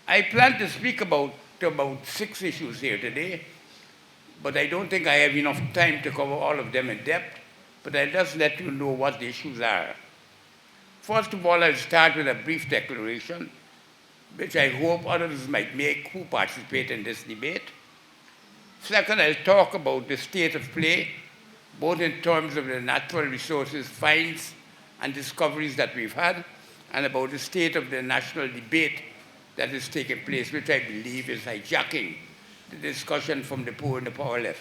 I plan to speak about 6 issues here today, but I don't think I have enough time to cover all of them in depth, but I'll just let you know what the issues are. First of all, I'll start with a brief declaration, which I hope others might make who participate in this debate. Second, I'll talk about the state of play, both in terms of the natural resources finds and discoveries that we've had, and about the state of the national debate that is taking place, which I believe is hijacking the discussion from the poor and the powerless.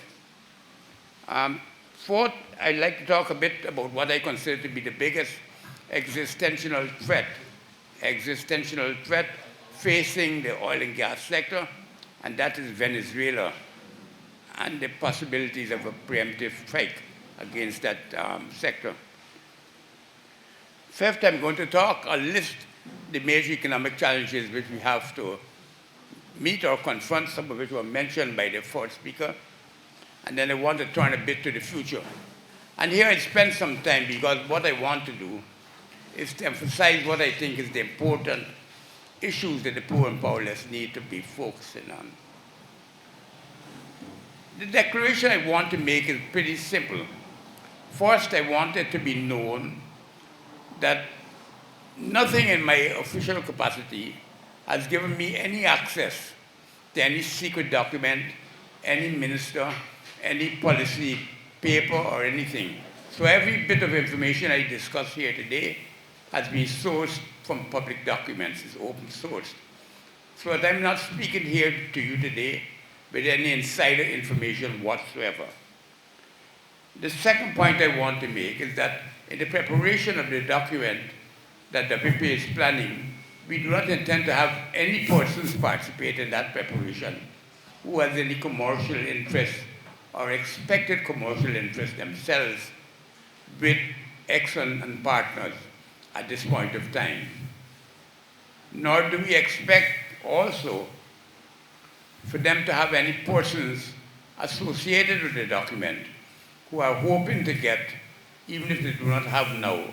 Fourth, I'd like to talk a bit about what I consider to be the biggest existential threat facing the oil and gas sector, and that is Venezuela and the possibilities of a preemptive strike against that sector. Fifth, I'm going to list the major economic challenges which we have to meet or confront, some of which were mentioned by the fourth speaker. And then I want to turn a bit to the future. And here I spend some time because what I want to do is to emphasize what I think is the important issues that the poor and powerless need to be focusing on. The declaration I want to make is pretty simple. First, I want it to be known that nothing in my official capacity has given me any access to any secret document, any minister, any policy paper or anything. So every bit of information I discuss here today has been sourced from public documents, it's open sourced. So that I'm not speaking here to you today with any insider information whatsoever. The second point I want to make is that in the preparation of the document that WP is planning, we do not intend to have any persons participate in that preparation who has any commercial interest or expected commercial interest themselves with Exxon and partners at this point of time. Nor do we expect also for them to have any persons associated with the document who are hoping to get, even if they do not have now,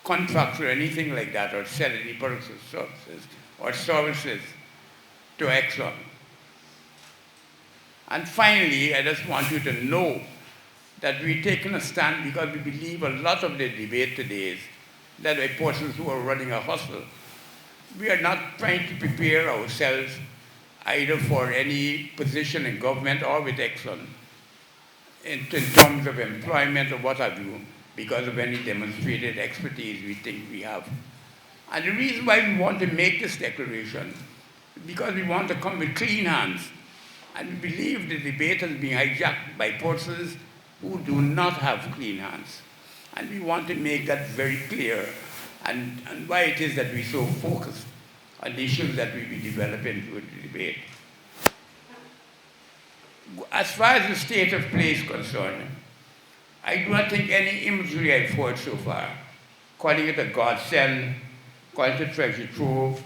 contracts or anything like that, or sell any products or services to Exxon. And finally, I just want you to know that we've taken a stand because we believe a lot of the debate today is led by persons who are running a hustle. We are not trying to prepare ourselves either for any position in government or with Exxon in terms of employment or what have you, because of any demonstrated expertise we think we have. And the reason why we want to make this declaration is because we want to come with clean hands. And we believe the debate has been hijacked by persons who do not have clean hands. And we want to make that very clear and why it is that we're so focused on the issues that we will be developing through the debate. As far as the state of play is concerned, I do not think any imagery I've heard so far, calling it a godsend, calling it a treasure trove,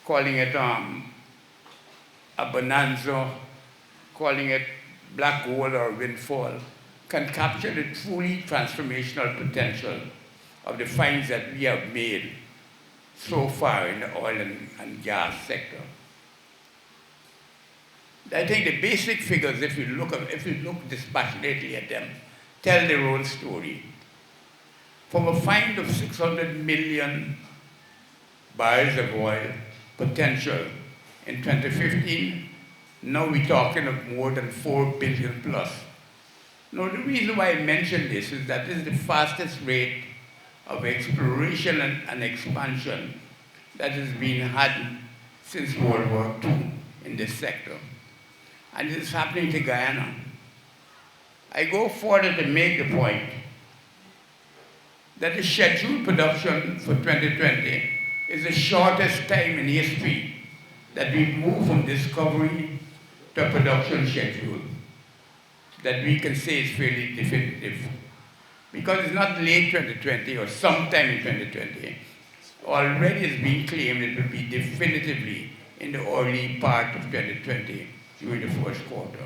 calling it a bonanza, calling it black gold or windfall, can capture the truly transformational potential of the finds that we have made so far in the oil and gas sector. I think the basic figures, if you look dispassionately at them, tell their own story. From a find of 600 million barrels of oil potential in 2015, now we're talking of more than 4 billion plus. Now the reason why I mention this is that this is the fastest rate of exploration and expansion that has been had since World War II in this sector. And it is happening to Guyana. I go further to make the point that the scheduled production for 2020 is the shortest time in history that we've moved from discovery to production schedule that we can say is fairly definitive. Because it's not late 2020 or sometime in 2020. Already it's been claimed it will be definitively in the early part of 2020 during the first quarter.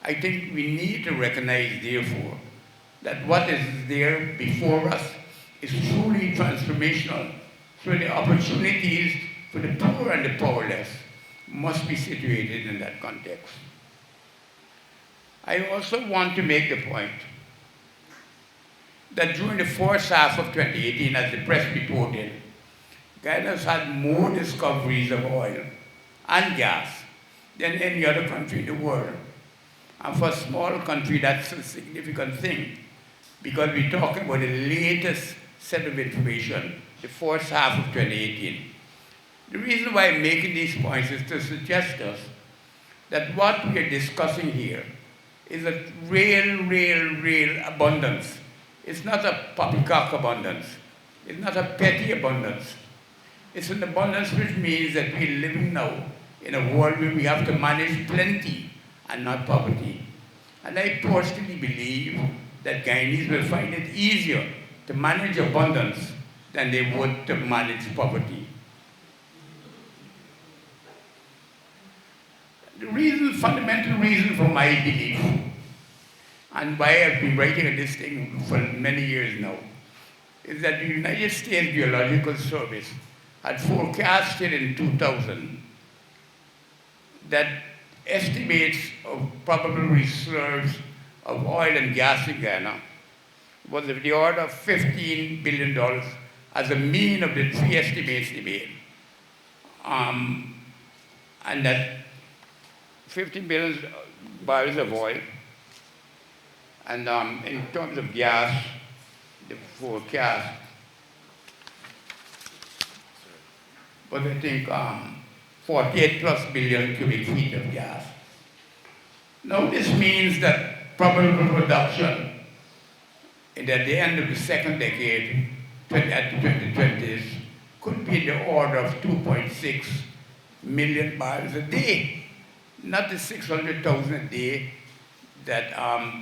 I think we need to recognize, therefore, that what is there before us is truly transformational. So the opportunities for the poor and the powerless must be situated in that context. I also want to make the point that during the first half of 2018, as the press reported, Guyana has had more discoveries of oil and gas than any other country in the world. And for a small country, that's a significant thing, because we're talking about the latest set of information, the first half of 2018. The reason why I'm making these points is to suggest to us that what we are discussing here is a real abundance. It's not a poppycock abundance. It's not a petty abundance. It's an abundance which means that we're living now in a world where we have to manage plenty and not poverty. And I personally believe that Guyanese will find it easier to manage abundance than they would to manage poverty. The fundamental reason for my belief, and why I've been writing on this thing for many years now, is that the United States Geological Service had forecasted in 2000 that estimates of probable reserves of oil and gas in Guyana was of the order of $15 billion as a mean of the three estimates they made. And that 15 billion barrels of oil, and in terms of gas, the forecast was, I think, 48 plus billion cubic feet of gas. Now this means that probable production at the end of the second decade, at the 2020s, could be in the order of 2.6 million barrels a day. Not the 600,000 a day that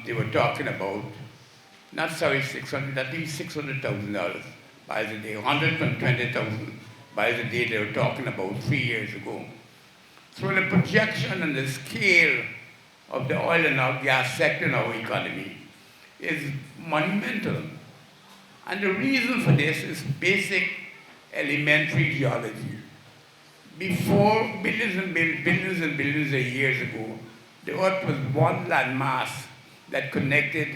they were talking about. Not, sorry, 600, at least $600,000 barrels a day, 120,000 barrels a day they were talking about 3 years ago. So the projection and the scale of the oil and gas sector in our economy is monumental. And the reason for this is basic elementary geology. Before billions and billions of years ago, the Earth was one landmass that connected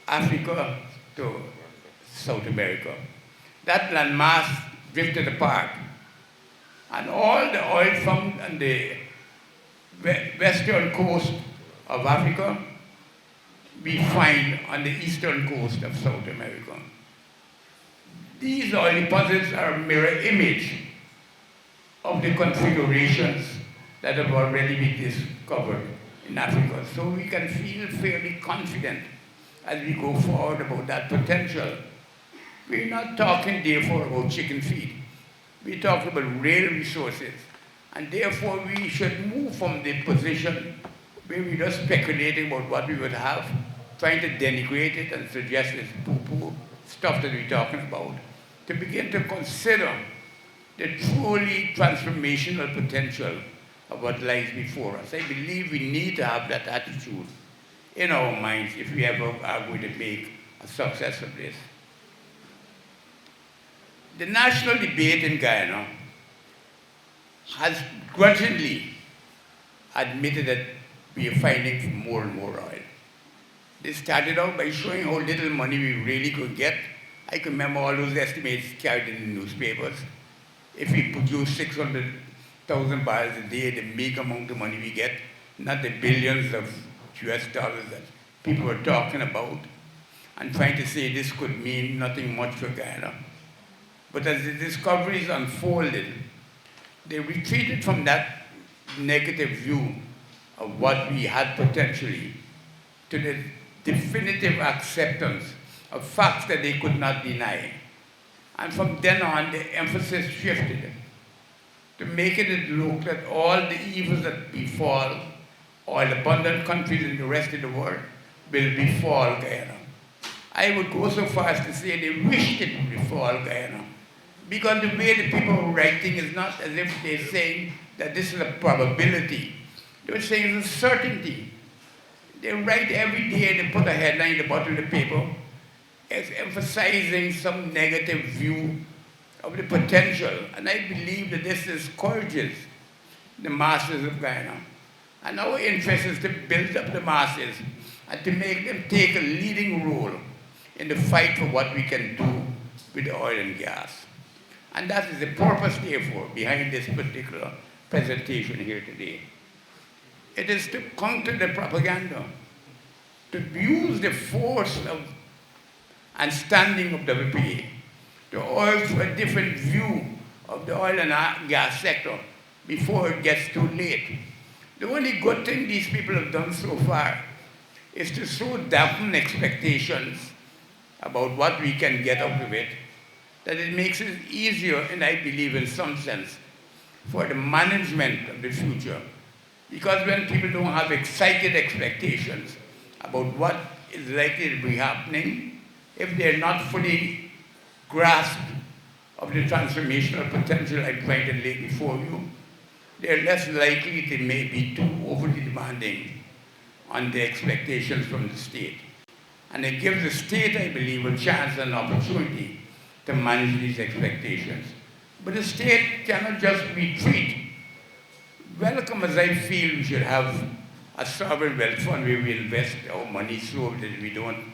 Africa to South America. That landmass drifted apart, and all the oil found on the western coast of Africa, we find on the eastern coast of South America. These oil deposits are a mirror image of the configurations that have already been discovered in Africa. So we can feel fairly confident as we go forward about that potential. We're not talking, therefore, about chicken feed. We're talking about real resources. And therefore, we should move from the position where we're just speculating about what we would have, trying to denigrate it and suggest it's poo-poo stuff that we're talking about, to begin to consider the truly transformational potential of what lies before us. I believe we need to have that attitude in our minds if we ever are going to make a success of this. The national debate in Guyana has grudgingly admitted that we are finding more and more oil. They started out by showing how little money we really could get. I can remember all those estimates carried in the newspapers. If we produce 600,000 barrels a day, the big amount of money we get, not the billions of US dollars that people were talking about, and trying to say this could mean nothing much for Guyana. But as the discoveries unfolded, they retreated from that negative view of what we had potentially to the definitive acceptance of facts that they could not deny. And from then on, the emphasis shifted to making it look that all the evils that befall oil abundant countries in the rest of the world will befall Guyana. I would go so far as to say they wished it would befall Guyana, because the way the people are writing is not as if they're saying that this is a probability. They're saying it's a certainty. They write every day, they put a headline at the bottom of the paper, emphasizing some negative view of the potential, and I believe that this discourages the masses of Guyana. And our interest is to build up the masses and to make them take a leading role in the fight for what we can do with oil and gas. And that is the purpose, therefore, behind this particular presentation here today. It is to counter the propaganda, to use the force of and standing of WPA, to urge for a different view of the oil and gas sector before it gets too late. The only good thing these people have done so far is to so dampen expectations about what we can get out of it, that it makes it easier, and I believe in some sense, for the management of the future. Because when people don't have excited expectations about what is likely to be happening, if they're not fully grasped of the transformational potential I'm trying to lay before you, they're less likely to may be too overly demanding on the expectations from the state. And it gives the state, I believe, a chance and opportunity to manage these expectations. But the state cannot just retreat. Welcome as I feel we should have a sovereign wealth fund where we invest our money so that we don't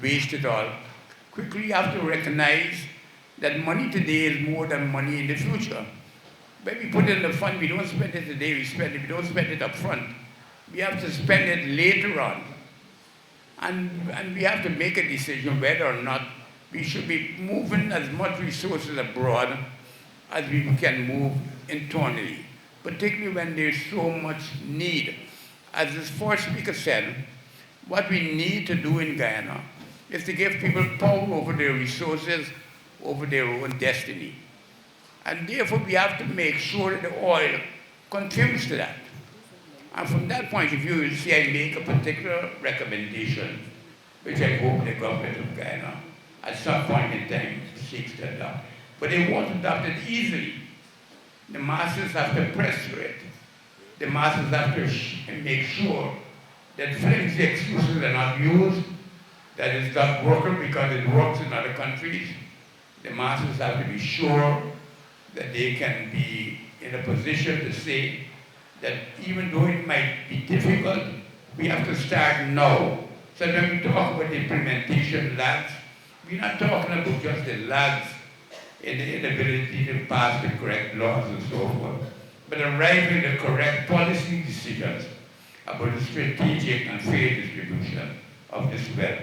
waste it all. Quickly you have to recognize that money today is more than money in the future. When we put it in the fund, we don't spend it today, we don't spend it up front. We have to spend it later on. And we have to make a decision whether or not we should be moving as much resources abroad as we can move internally, particularly when there's so much need. As this first speaker said, what we need to do in Guyana is to give people power over their resources, over their own destiny. And therefore we have to make sure that the oil contributes to that. And from that point of view, you'll see I make a particular recommendation, which I hope the government of Guyana at some point in time seeks to adopt. But they won't adopt it easily. The masses have to press for it. The masses have to make sure that flimsy excuses are not used, that it's not working because it works in other countries. The masses have to be sure that they can be in a position to say that even though it might be difficult, we have to start now. So when we talk about implementation lags, we're not talking about just the lags in the inability to pass the correct laws and so forth, but arriving at the correct policy decisions about the strategic and fair distribution of this wealth.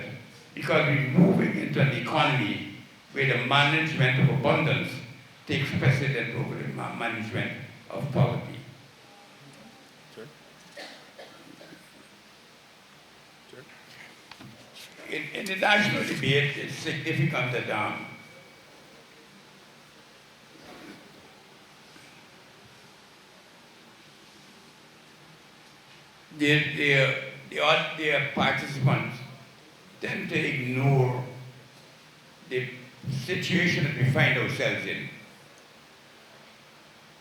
Because we're moving into an economy where the management of abundance takes precedent over the management of poverty. Sure. Sure. In the national debate, it's significant that the participants tend to ignore the situation that we find ourselves in.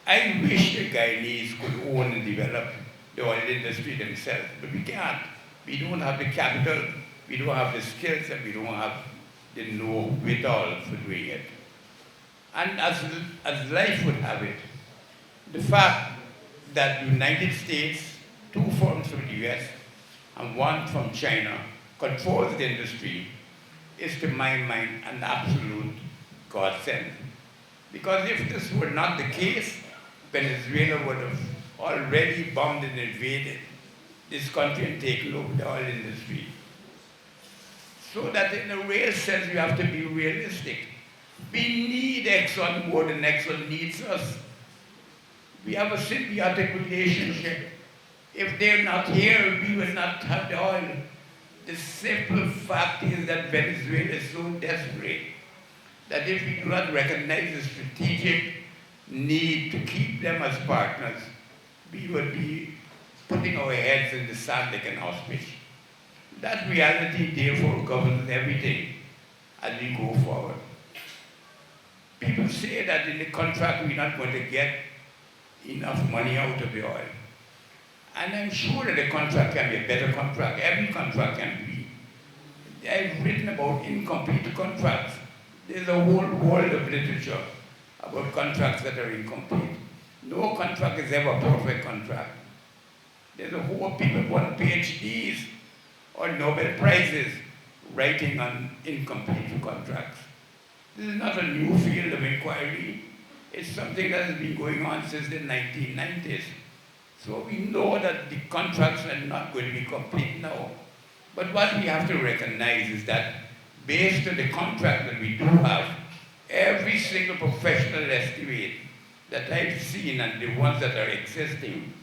I wish the Guyanese could own and develop the oil industry themselves, but we can't. We don't have the capital, we don't have the skills, and we don't have the know-withal for doing it. And as life would have it, the fact that the United States, 2 firms from the US and 1 from China, controls the industry is, to my mind, an absolute godsend. Because if this were not the case, Venezuela would have already bombed and invaded this country and taken over the oil industry. So that in a real sense, we have to be realistic. We need Exxon more than Exxon needs us. We have a symbiotic relationship. If they're not here, we will not have the oil. The simple fact is that Venezuela is so desperate that if we do not recognize the strategic need to keep them as partners, we would be putting our heads in the sand like an ostrich. That reality, therefore, governs everything as we go forward. People say that in the contract we're not going to get enough money out of the oil. And I'm sure that the contract can be a better contract. Every contract can be. I've written about incomplete contracts. There's a whole world of literature about contracts that are incomplete. No contract is ever a perfect contract. There's a whole people who won PhDs or Nobel Prizes writing on incomplete contracts. This is not a new field of inquiry. It's something that has been going on since the 1990s. So we know that the contracts are not going to be complete now. But what we have to recognize is that based on the contract that we do have, every single professional estimate that I've seen and the ones that are existing,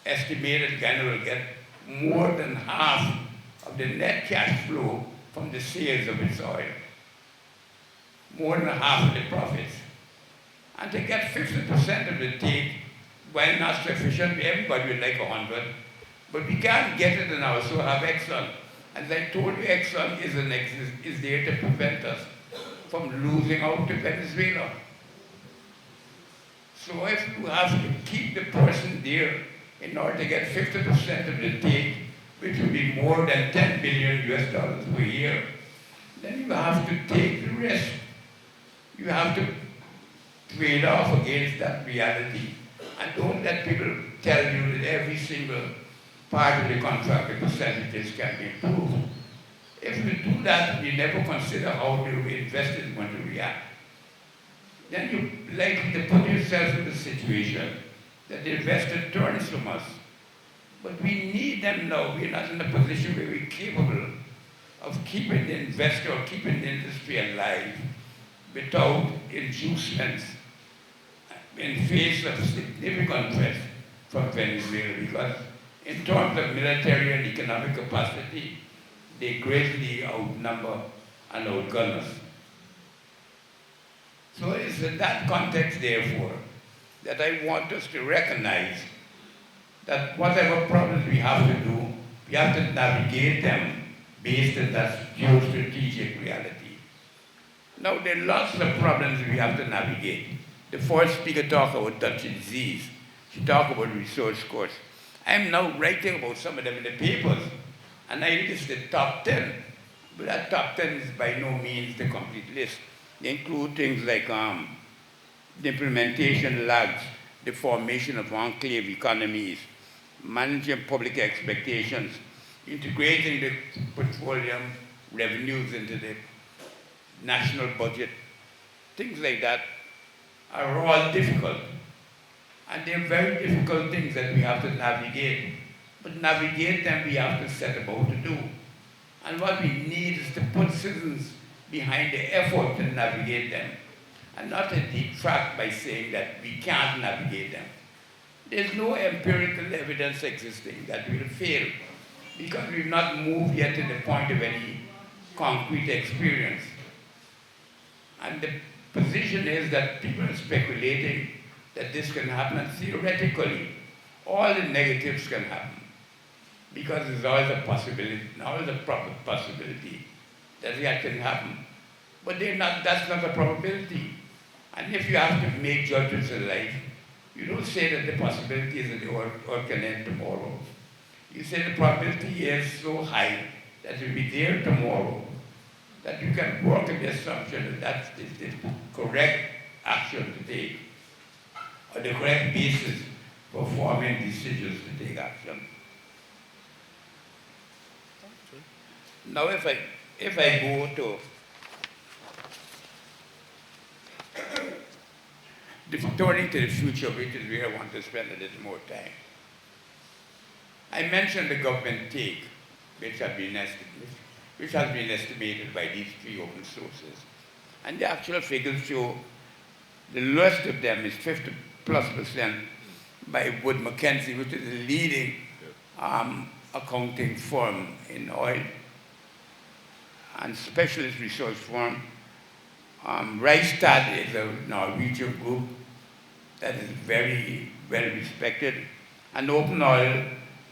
estimated Ghana will get more than half of the net cash flow from the sales of its oil. More than half of the profits. And to get 50% of the take, while not sufficient, everybody would like 100, but we can't get it and also have Exxon. As I told you, Exxon is there to prevent us from losing out to Venezuela. So if you have to keep the person there in order to get 50% of the take, which would be more than 10 billion US dollars per year, then you have to take the risk. You have to trade off against that reality. And don't let people tell you that every single part of the contract, the percentages can be improved. If you do that, you never consider how the investor is going to react. Then you're likely to put yourself in the situation that the investor turns from us. But we need them now. We're not in a position where we're capable of keeping the investor or keeping the industry alive without inducements in face of significant threats from Venezuela, because in terms of military and economic capacity, they greatly outnumber and outgun us. So it's in that context, therefore, that I want us to recognize that whatever problems we have to do, we have to navigate them based on that geostrategic reality. Now, there are lots of problems we have to navigate. The first speaker talked about Dutch disease. She talked about resource course. I'm now writing about some of them in the papers, and I list the top 10. But that top 10 is by no means the complete list. They include things like the implementation lags, the formation of enclave economies, managing public expectations, integrating the petroleum revenues into the national budget. Things like that are all difficult. And they're very difficult things that we have to navigate. But navigate them, we have to set about to do. And what we need is to put citizens behind the effort to navigate them, and not to detract by saying that we can't navigate them. There's no empirical evidence existing that we'll fail, because we've not moved yet to the point of any concrete experience. And the position is that people are speculating that this can happen, and theoretically, all the negatives can happen, because there's always a possibility, always a proper possibility that that can happen. But that's not a probability. And if you have to make judgments in life, you don't say that the possibility is that the world can end tomorrow. You say the probability is so high that it will be there tomorrow, that you can work on the assumption that that's the correct action to take, or the correct basis for forming decisions to take action. Now if I go to turning to the future, which is where I want to spend a little more time. I mentioned the government take, which has been estimated by these three open sources. And the actual figures show the lowest of them is 50+% by Wood Mackenzie, which is the leading accounting firm in oil and specialist research firm. Rystad is a Norwegian group that is very well respected. And Open Oil,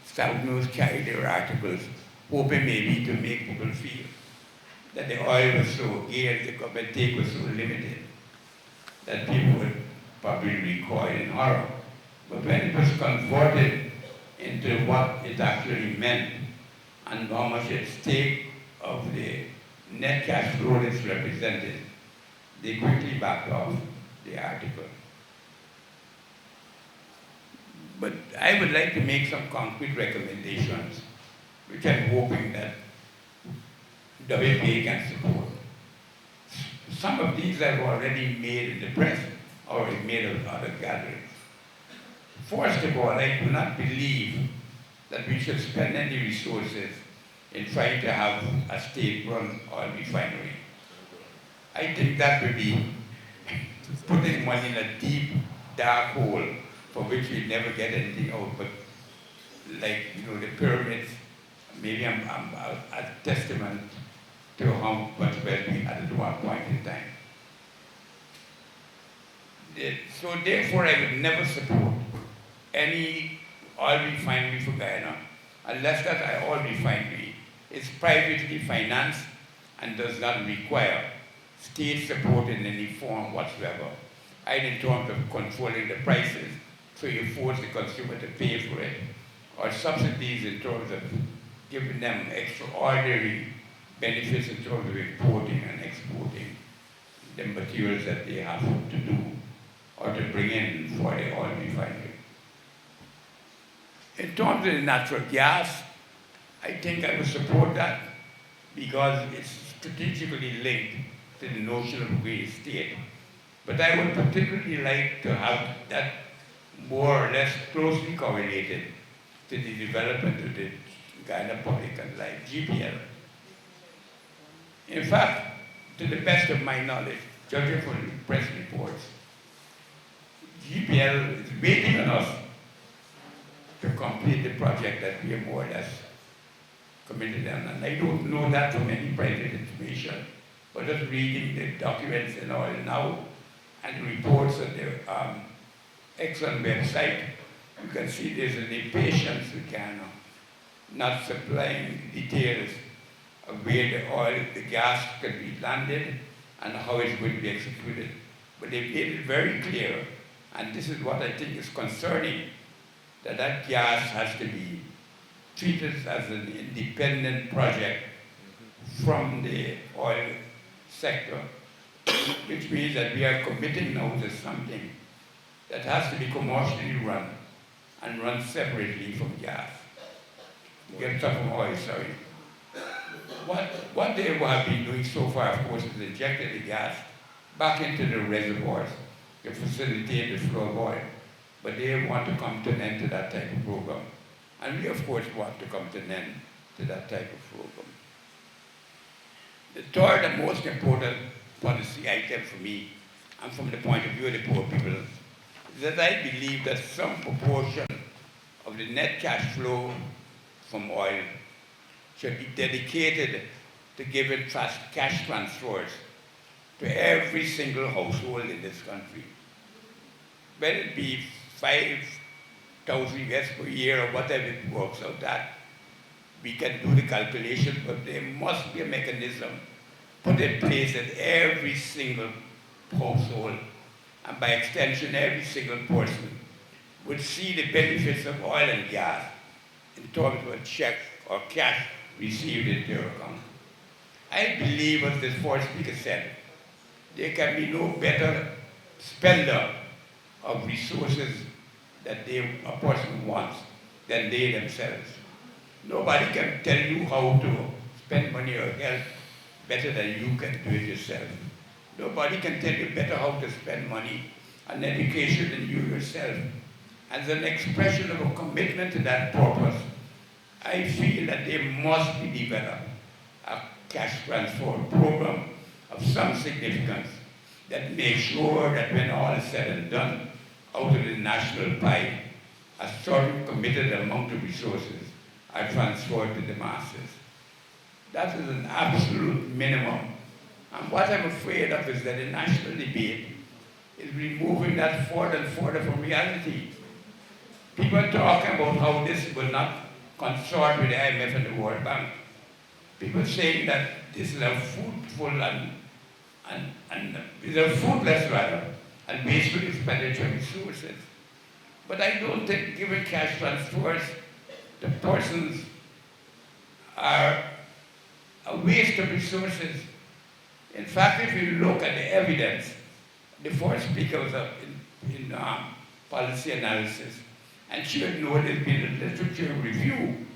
South News carried their articles, hoping maybe to make people feel that the oil was so scarce, the government take was so limited, that people would probably recoil in horror. But when it was converted into what it actually meant and how much at stake of the net cash flow is represented, they quickly backed off. the article. But I would like to make some concrete recommendations, which I'm hoping that WPA can support. Some of these I've already made in the press, or made at other gatherings. First of all, I do not believe that we should spend any resources in trying to have a state-run oil refinery. I think that would be putting money in a deep, dark hole for which we never get anything out, but like, the pyramids, maybe I'm a testament to how much wealth we had at one point in time. So therefore, I would never support any oil refinery for Guyana unless that oil refinery is privately financed and does not require state support in any form whatsoever, either in terms of controlling the prices, so you force the consumer to pay for it, or subsidies in terms of giving them extraordinary benefits in terms of importing and exporting the materials that they have to do or to bring in for the oil refinery. In terms of the natural gas, I think I would support that because it's strategically linked to the notion of great state. But I would particularly like to have that more or less closely correlated to the development of the Guyana Public and Life, GPL. In fact, to the best of my knowledge, judging from the press reports, GPL is waiting on us to complete the project that we are more or less committed on. And I don't know that from any private information, but just reading the documents and all now and the reports on the Exxon website, you can see there's an impatience with Ghana, not supplying details of where the oil, the gas can be landed and how it's going to be executed. But they made it very clear, and this is what I think is concerning, that that gas has to be treated as an independent project from the oil sector, which means that we are committing now to something that has to be commercially run and run separately from gas. Get stuff from oil, sorry. What they have been doing so far, of course, is injecting the gas back into the reservoirs to facilitate the flow of oil. But they want to come to an end to that type of program. And we, of course, want to come to an end to that type of program. The third and most important policy item for me, and from the point of view of the poor people, is that I believe that some proportion of the net cash flow from oil should be dedicated to giving fast cash transfers to every single household in this country. Whether it be 5,000 US per year or whatever it works out at, we can do the calculation, but there must be a mechanism put in place that every single household, and by extension every single person, would see the benefits of oil and gas in terms of a check or cash received into their account. I believe, as the first speaker said, there can be no better spender of resources that a person wants than they themselves. Nobody can tell you how to spend money or health better than you can do it yourself. Nobody can tell you better how to spend money on education than you yourself. As an expression of a commitment to that purpose, I feel that there must be developed a cash transfer program of some significance that makes sure that when all is said and done, out of the national pie, a certain committed amount of resources are transferred to the masses. That is an absolute minimum. And what I'm afraid of is that the national debate is removing that further and further from reality. People are talking about how this will not consort with the IMF and the World Bank. People saying that this is a fruitful is a fruitless rather, and wasteful expenditure of resources. But I don't think giving cash transfers to persons are a waste of resources. In fact, if you look at the evidence the first speaker was up in policy analysis, and she had known there's been a literature review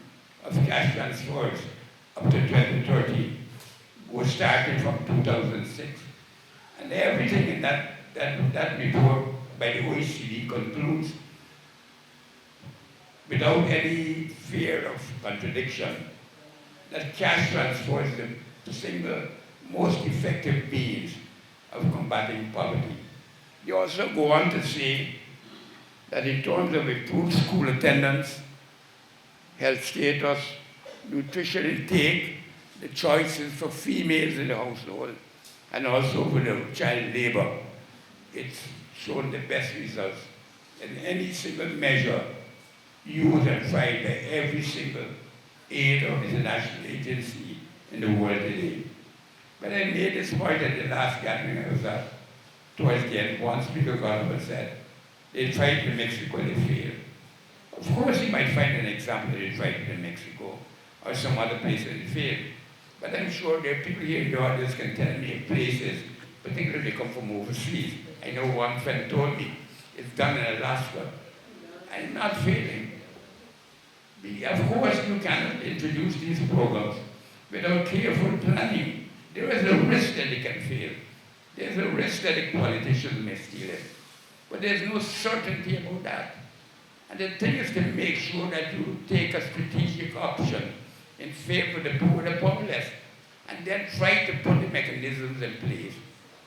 of cash transfers up to 2030, was started from 2006. And everything in that report by the OECD concludes, without any fear of contradiction, that cash transfers is the single most effective means of combating poverty. They also go on to say that in terms of improved school attendance, health status, nutrition intake, the choices for females in the household, and also for the child labor, it's shown the best results in any single measure used and tried by every single aid or international agency in the world today. But I made this point at the last gathering I was at. Towards the end, one speaker got up and said, they tried in Mexico and they failed. Of course, you might find an example that they tried in Mexico or some other place and they failed. But I'm sure there are people here in the audience can tell me of places, particularly they come from overseas. I know one friend told me it's done in Alaska. I'm not failing. Of course, you cannot introduce these programs without careful planning. There is a risk that they can fail. There's a risk that the politicians may steal it. But there's no certainty about that. And the thing is to make sure that you take a strategic option in favor of the poor and the powerless, and then try to put the mechanisms in place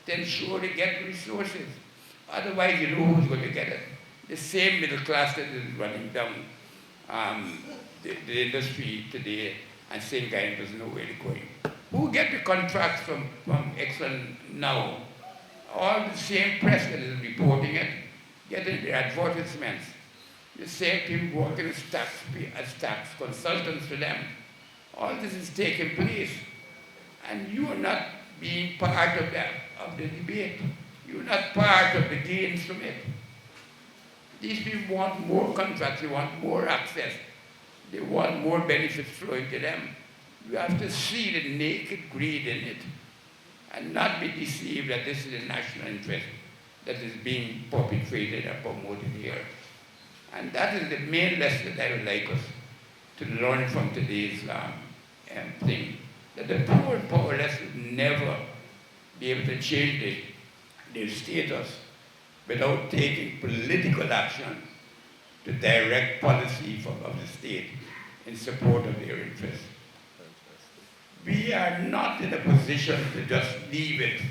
to ensure they get resources. Otherwise, you know who's going to get it. The same middle class that is running down the industry today and saying, guys, there's no way to going. Who get the contracts from Exxon now? All the same press that is reporting it, getting the advertisements. The same people working as tax consultants to them. All this is taking place. And you are not being part of the debate. You're not part of the gains from it. These people want more contracts, they want more access, they want more benefits flowing to them. You have to see the naked greed in it and not be deceived that this is a national interest that is being perpetrated and promoted here. And that is the main lesson that I would like us to learn from today's thing, that the poor and powerless will never be able to change their status without taking political action to direct policy of the state in support of their interests. We are not in a position to just leave it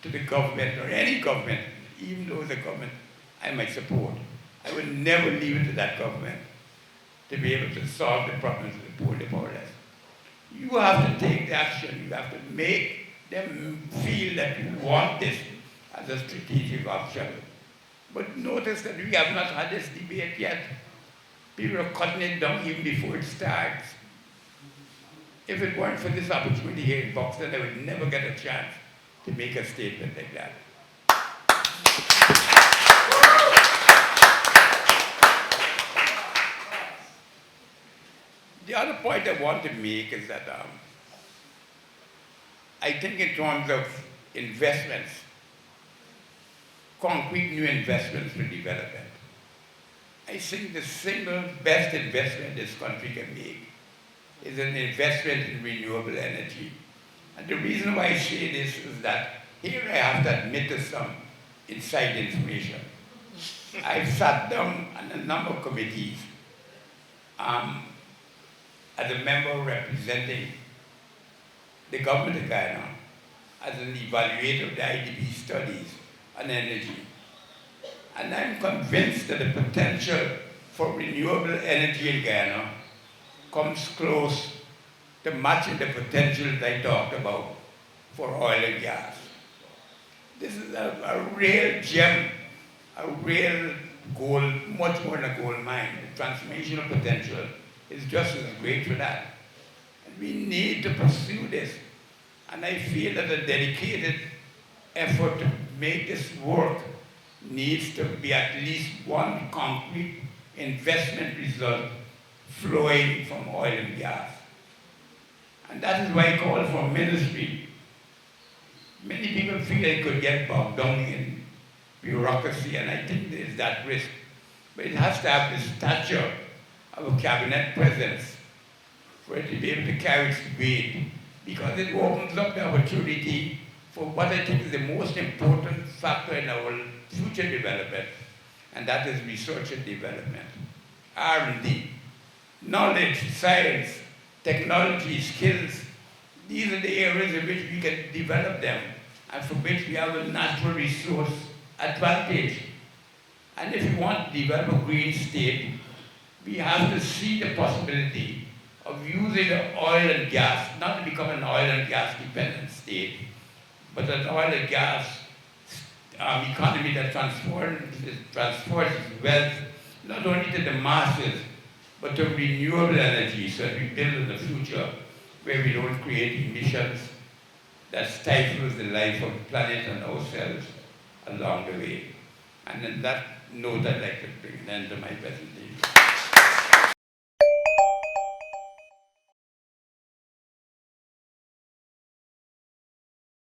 to the government or any government, even though the government I might support. I would never leave it to that government to be able to solve the problems of the poor and the powerless. You have to take the action. You have to make them feel that you want this as a strategic option. But notice that we have not had this debate yet. People are cutting it down even before it starts. If it weren't for this opportunity here in Boston, I would never get a chance to make a statement like that. The other point I want to make is that I think in terms of investments, concrete new investments for development, I think the single best investment this country can make is an investment in renewable energy. And the reason why I say this is that here I have to admit to some inside information. I've sat down on a number of committees as a member representing the government of Guyana as an evaluator of the IDB studies on energy. And I'm convinced that the potential for renewable energy in Guyana comes close to matching the potential that I talked about for oil and gas. This is a real gem, a real gold, much more than a gold mine. The transformational potential is just as great for that. And we need to pursue this. And I feel that a dedicated effort to make this work needs to be at least one concrete investment result flowing from oil and gas. And that is why I call for ministry. Many people feel they could get bogged down in bureaucracy, and I think there's that risk. But it has to have the stature of a cabinet presence for it to be able to carry its weight, because it opens up the opportunity for what I think is the most important factor in our future development, and that is research and development. R&D, knowledge, science, technology, skills, these are the areas in which we can develop them and for which we have a natural resource advantage. And if we want to develop a green state, we have to see the possibility of using the oil and gas, not to become an oil and gas dependent state, but an oil and gas economy that transfers wealth not only to the masses, but to renewable energy, so that we build in the future where we don't create emissions that stifles the life of the planet and ourselves along the way. And on that note, I'd like to bring an end to my presentation.